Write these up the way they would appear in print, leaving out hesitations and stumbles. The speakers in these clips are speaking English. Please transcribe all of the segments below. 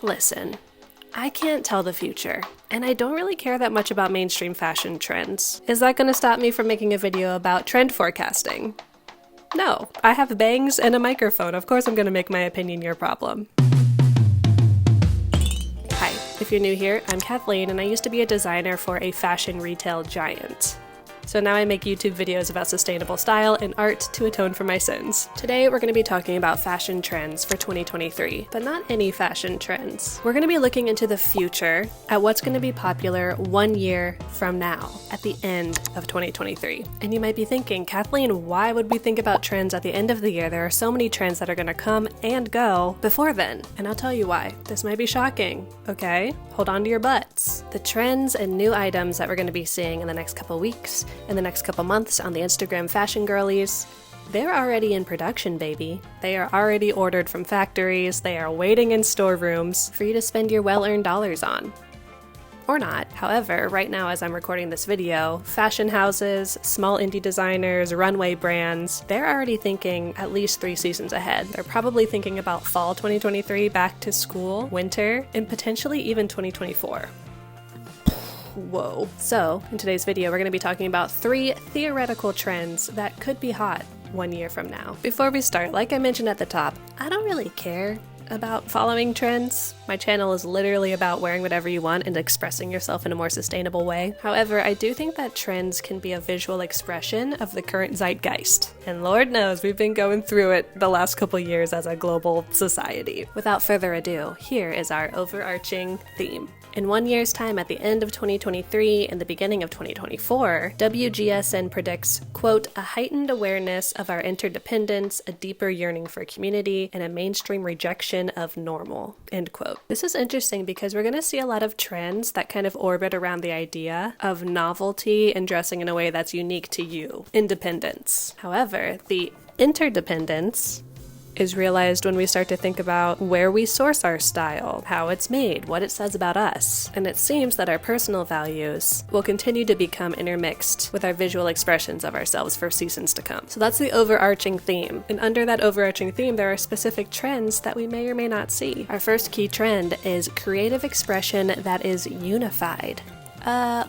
Listen, I can't tell the future, and I don't really care that much about mainstream fashion trends. Is that gonna stop me from making a video about trend forecasting? No, I have bangs and a microphone. Of course I'm gonna make my opinion your problem. Hi, if you're new here, I'm Kathleen, and I used to be a designer for a fashion retail giant. So now I make YouTube videos about sustainable style and art to atone for my sins. Today we're going to be talking about fashion trends for 2023, but not any fashion trends. We're going to be looking into the future at what's going to be popular 1 year from now, at the end of 2023. And you might be thinking, Kathleen, why would we think about trends at the end of the year? There are so many trends that are going to come and go before then. And I'll tell you why. This might be shocking, okay? Hold on to your butts. The trends and new items that we're going to be seeing in the next couple weeks, in the next couple months on the Instagram fashion girlies, they're already in production, baby. They are already ordered from factories. They are waiting in storerooms for you to spend your well-earned dollars on. Or not. However, right now as I'm recording this video, fashion houses, small indie designers, runway brands, they're already thinking at least 3 seasons ahead. They're probably thinking about fall 2023, back to school, winter, and potentially even 2024. Whoa. So, in today's video, we're going to be talking about 3 theoretical trends that could be hot 1 year from now. Before we start, like I mentioned at the top, I don't really care about following trends. My channel is literally about wearing whatever you want and expressing yourself in a more sustainable way. However, I do think that trends can be a visual expression of the current zeitgeist. And Lord knows we've been going through it the last couple years as a global society. Without further ado, here is our overarching theme. In 1 year's time, at the end of 2023 and the beginning of 2024, WGSN predicts, quote, a heightened awareness of our interdependence, a deeper yearning for community, and a mainstream rejection of normal, end quote. This is interesting because we're going to see a lot of trends that kind of orbit around the idea of novelty and dressing in a way that's unique to you, independence. However, the interdependence is realized when we start to think about where we source our style, how it's made, what it says about us. And it seems that our personal values will continue to become intermixed with our visual expressions of ourselves for seasons to come. So that's the overarching theme. And under that overarching theme, there are specific trends that we may or may not see. Our first key trend is creative expression that is unified.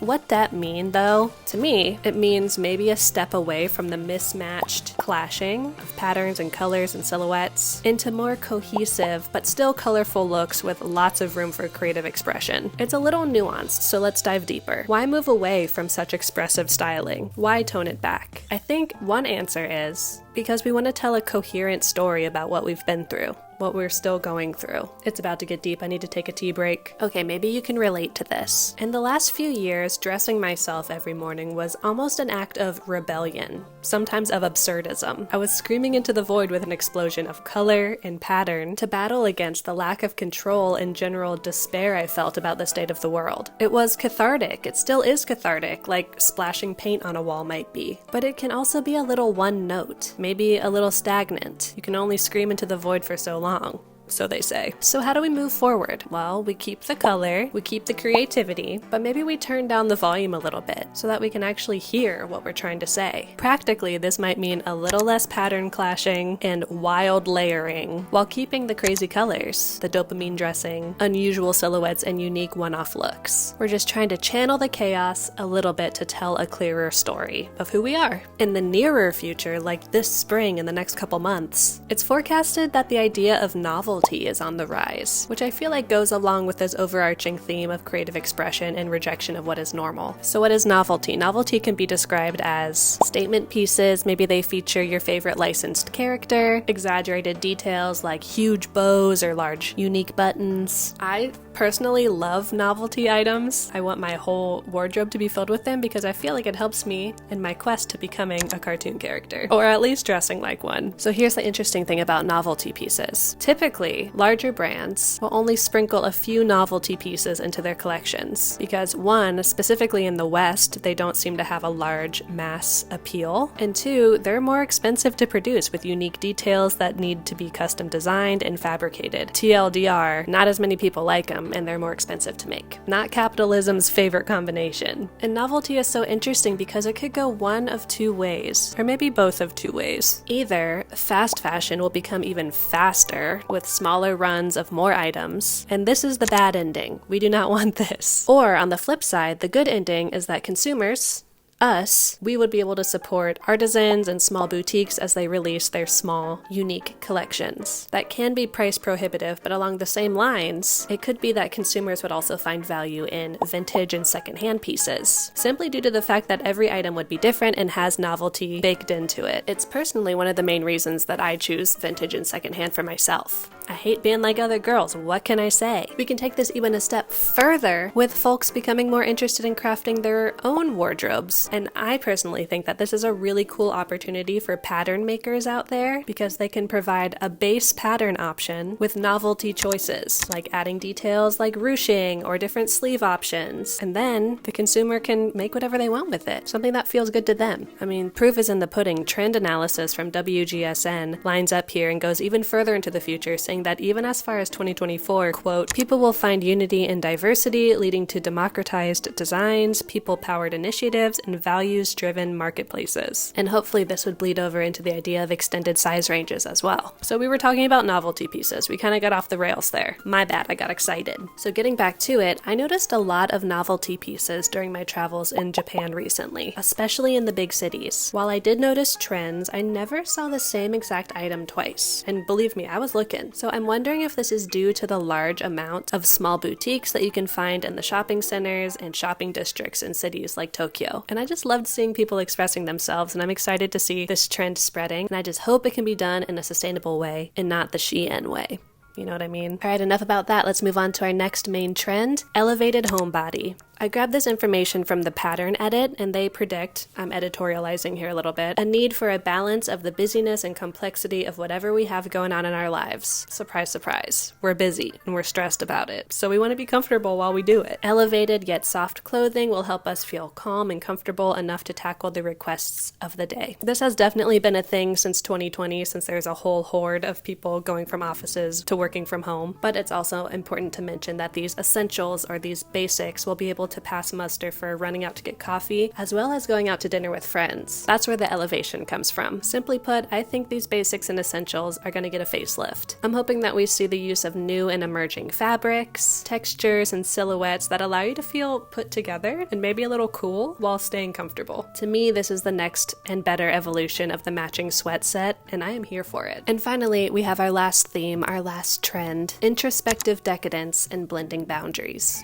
What that mean though? To me, it means maybe a step away from the mismatched clashing of patterns and colors and silhouettes into more cohesive but still colorful looks with lots of room for creative expression. It's a little nuanced, so let's dive deeper. Why move away from such expressive styling? Why tone it back? I think one answer is because we want to tell a coherent story about what we've been through, what we're still going through. It's about to get deep. I need to take a tea break. Okay, maybe you can relate to this. In the last few years, dressing myself every morning was almost an act of rebellion, sometimes of absurdism. I was screaming into the void with an explosion of color and pattern to battle against the lack of control and general despair I felt about the state of the world. It was cathartic. It still is cathartic, like splashing paint on a wall might be. But it can also be a little one note, maybe a little stagnant. You can only scream into the void for so long. So they say. So how do we move forward? Well, we keep the color, we keep the creativity, but maybe we turn down the volume a little bit so that we can actually hear what we're trying to say. Practically, this might mean a little less pattern clashing and wild layering while keeping the crazy colors, the dopamine dressing, unusual silhouettes, and unique one-off looks. We're just trying to channel the chaos a little bit to tell a clearer story of who we are. In the nearer future, like this spring in the next couple months, it's forecasted that the idea of novelty is on the rise, which I feel like goes along with this overarching theme of creative expression and rejection of what is normal. So what is novelty? Novelty can be described as statement pieces. Maybe they feature your favorite licensed character, exaggerated details like huge bows or large unique buttons. I personally love novelty items. I want my whole wardrobe to be filled with them because I feel like it helps me in my quest to becoming a cartoon character, or at least dressing like one. So here's the interesting thing about novelty pieces. Typically, larger brands will only sprinkle a few novelty pieces into their collections because one, specifically in the West, they don't seem to have a large mass appeal, and two, they're more expensive to produce with unique details that need to be custom designed and fabricated. TLDR, not as many people like them, and they're more expensive to make. Not capitalism's favorite combination. And novelty is so interesting because it could go one of 2 ways, or maybe both of 2 ways. Either fast fashion will become even faster with smaller runs of more items. And this is the bad ending. We do not want this. Or on the flip side, the good ending is that consumers, us, we would be able to support artisans and small boutiques as they release their small, unique collections. That can be price prohibitive, but along the same lines, it could be that consumers would also find value in vintage and secondhand pieces, simply due to the fact that every item would be different and has novelty baked into it. It's personally one of the main reasons that I choose vintage and secondhand for myself. I hate being like other girls, what can I say? We can take this even a step further with folks becoming more interested in crafting their own wardrobes. And I personally think that this is a really cool opportunity for pattern makers out there because they can provide a base pattern option with novelty choices, like adding details like ruching or different sleeve options. And then the consumer can make whatever they want with it, something that feels good to them. I mean, proof is in the pudding. Trend analysis from WGSN lines up here and goes even further into the future, saying that even as far as 2024, quote, people will find unity in diversity, leading to democratized designs, people-powered initiatives, and values-driven marketplaces. And hopefully this would bleed over into the idea of extended size ranges as well. So we were talking about novelty pieces. We kind of got off the rails there. My bad, I got excited. So getting back to it, I noticed a lot of novelty pieces during my travels in Japan recently, especially in the big cities. While I did notice trends, I never saw the same exact item twice. And believe me, I was looking. So I'm wondering if this is due to the large amount of small boutiques that you can find in the shopping centers and shopping districts in cities like Tokyo. And I just loved seeing people expressing themselves, and I'm excited to see this trend spreading. And I just hope it can be done in a sustainable way and not the Shein way. You know what I mean? All right, enough about that. Let's move on to our next main trend, elevated homebody. I grabbed this information from the Pattern Edit, and they predict, I'm editorializing here a little bit, a need for a balance of the busyness and complexity of whatever we have going on in our lives. Surprise, surprise. We're busy, and we're stressed about it, so we want to be comfortable while we do it. Elevated yet soft clothing will help us feel calm and comfortable enough to tackle the requests of the day. This has definitely been a thing since 2020, since there's a whole horde of people going from offices to working from home, but it's also important to mention that these essentials or these basics will be able to pass muster for running out to get coffee, as well as going out to dinner with friends. That's where the elevation comes from. Simply put, I think these basics and essentials are going to get a facelift. I'm hoping that we see the use of new and emerging fabrics, textures, and silhouettes that allow you to feel put together and maybe a little cool while staying comfortable. To me, this is the next and better evolution of the matching sweat set, and I am here for it. And finally, we have our last theme, our last trend, introspective decadence and blending boundaries.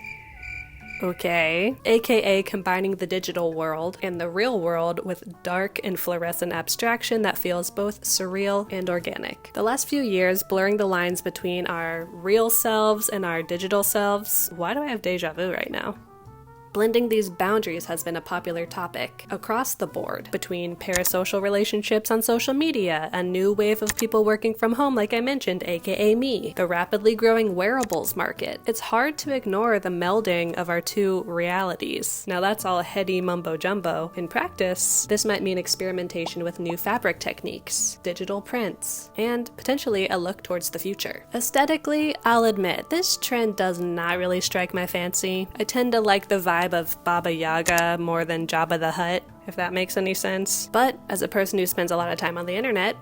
Okay, aka combining the digital world and the real world with dark and fluorescent abstraction that feels both surreal and organic. The last few years, blurring the lines between our real selves and our digital selves. Why do I have deja vu right now? Blending these boundaries has been a popular topic across the board, between parasocial relationships on social media, a new wave of people working from home like I mentioned, aka me, the rapidly growing wearables market. It's hard to ignore the melding of our two realities. Now that's all heady mumbo jumbo. In practice, this might mean experimentation with new fabric techniques, digital prints, and potentially a look towards the future. Aesthetically, I'll admit, this trend does not really strike my fancy. I tend to like the vibe of Baba Yaga more than Jabba the Hutt, if that makes any sense. But as a person who spends a lot of time on the internet,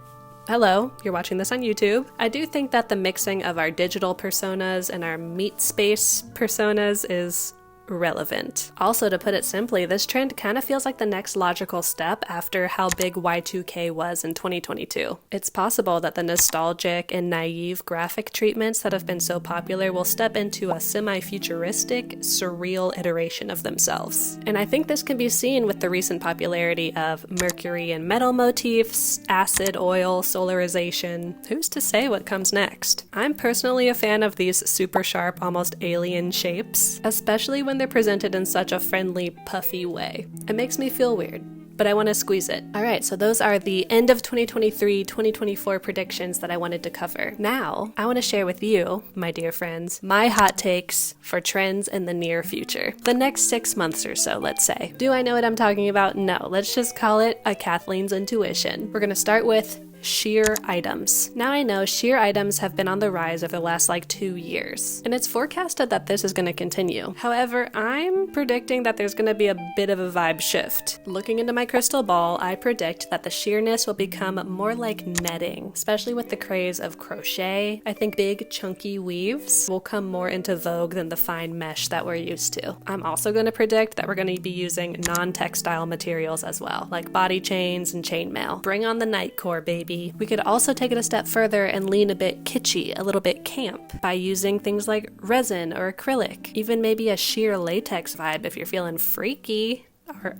hello, you're watching this on YouTube, I do think that the mixing of our digital personas and our meat space personas is relevant. Also, to put it simply, this trend kind of feels like the next logical step after how big Y2K was in 2022. It's possible that the nostalgic and naive graphic treatments that have been so popular will step into a semi-futuristic, surreal iteration of themselves. And I think this can be seen with the recent popularity of mercury and metal motifs, acid, oil, solarization. Who's to say what comes next? I'm personally a fan of these super sharp, almost alien shapes, especially when they're presented in such a friendly, puffy way. It makes me feel weird, but I want to squeeze it. Alright, so those are the end of 2023-2024 predictions that I wanted to cover. Now, I want to share with you, my dear friends, my hot takes for trends in the near future. The next 6 months or so, let's say. Do I know what I'm talking about? No, let's just call it a Kathleen's intuition. We're going to start with sheer items. Now I know sheer items have been on the rise over the last like 2 years, and it's forecasted that this is going to continue. However, I'm predicting that there's going to be a bit of a vibe shift. Looking into my crystal ball, I predict that the sheerness will become more like netting, especially with the craze of crochet. I think big chunky weaves will come more into vogue than the fine mesh that we're used to. I'm also going to predict that we're going to be using non-textile materials as well, like body chains and chainmail. Bring on the nightcore, baby. We could also take it a step further and lean a bit kitschy, a little bit camp, by using things like resin or acrylic, even maybe a sheer latex vibe if you're feeling freaky.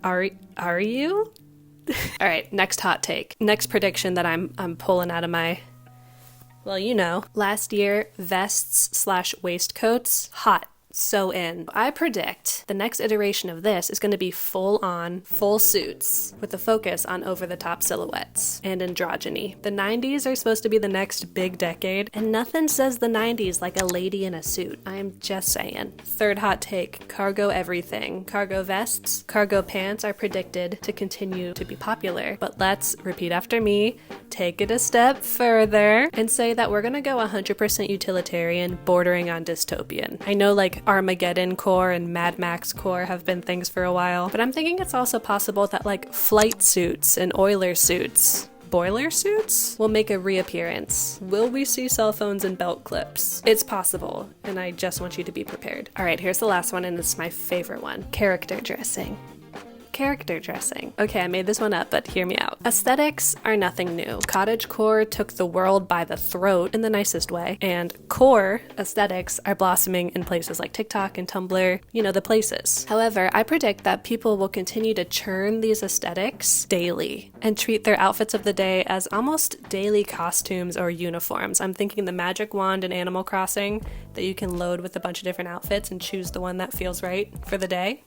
Are you? All right, next hot take. Next prediction that I'm pulling out of my, well, you know. Last year, vests/waistcoats, hot. So in. I predict the next iteration of this is going to be full suits with a focus on over-the-top silhouettes and androgyny. The 90s are supposed to be the next big decade, and nothing says the 90s like a lady in a suit. I'm just saying. Third hot take, cargo everything. Cargo vests, cargo pants are predicted to continue to be popular, but let's, repeat after me, take it a step further and say that we're going to go 100% utilitarian, bordering on dystopian. I know like Armageddon core and Mad Max core have been things for a while, but I'm thinking it's also possible that like flight suits and boiler suits will make a reappearance. Will we see cell phones and belt clips? It's possible, and I just want you to be prepared. All right, here's the last one, and it's my favorite one. Character dressing. Okay, I made this one up, but hear me out. Aesthetics are nothing new. Cottagecore took the world by the throat in the nicest way, and core aesthetics are blossoming in places like TikTok and Tumblr, you know, the places. However, I predict that people will continue to churn these aesthetics daily and treat their outfits of the day as almost daily costumes or uniforms. I'm thinking the magic wand in Animal Crossing that you can load with a bunch of different outfits and choose the one that feels right for the day.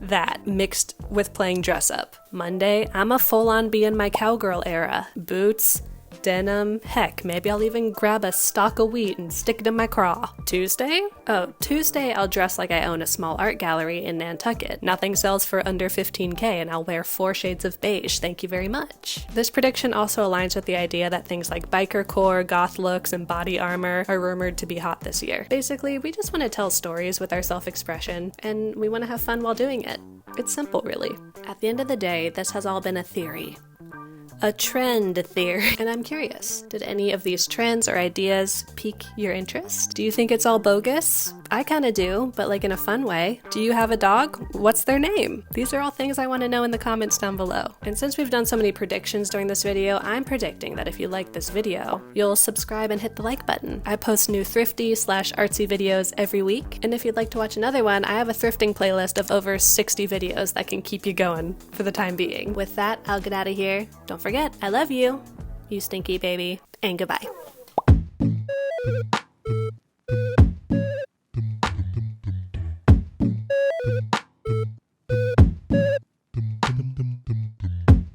That, mixed with playing dress up. Monday, I'm a full-on be in my cowgirl era. Boots, denim, heck, maybe I'll even grab a stalk of wheat and stick it in my craw. Tuesday, I'll dress like I own a small art gallery in Nantucket. Nothing sells for under $15K and I'll wear 4 shades of beige, thank you very much. This prediction also aligns with the idea that things like biker core, goth looks, and body armor are rumored to be hot this year. Basically, we just want to tell stories with our self-expression, and we want to have fun while doing it. It's simple, really. At the end of the day, this has all been a theory. A trend theory. And I'm curious, did any of these trends or ideas pique your interest? Do you think it's all bogus? I kind of do, but like in a fun way. Do you have a dog? What's their name? These are all things I want to know in the comments down below. And since we've done so many predictions during this video, I'm predicting that if you like this video, you'll subscribe and hit the like button. I post new thrifty/artsy videos every week, and if you'd like to watch another one, I have a thrifting playlist of over 60 videos that can keep you going for the time being. With that, I'll get out of here. Don't forget, I love you, you stinky baby, and goodbye.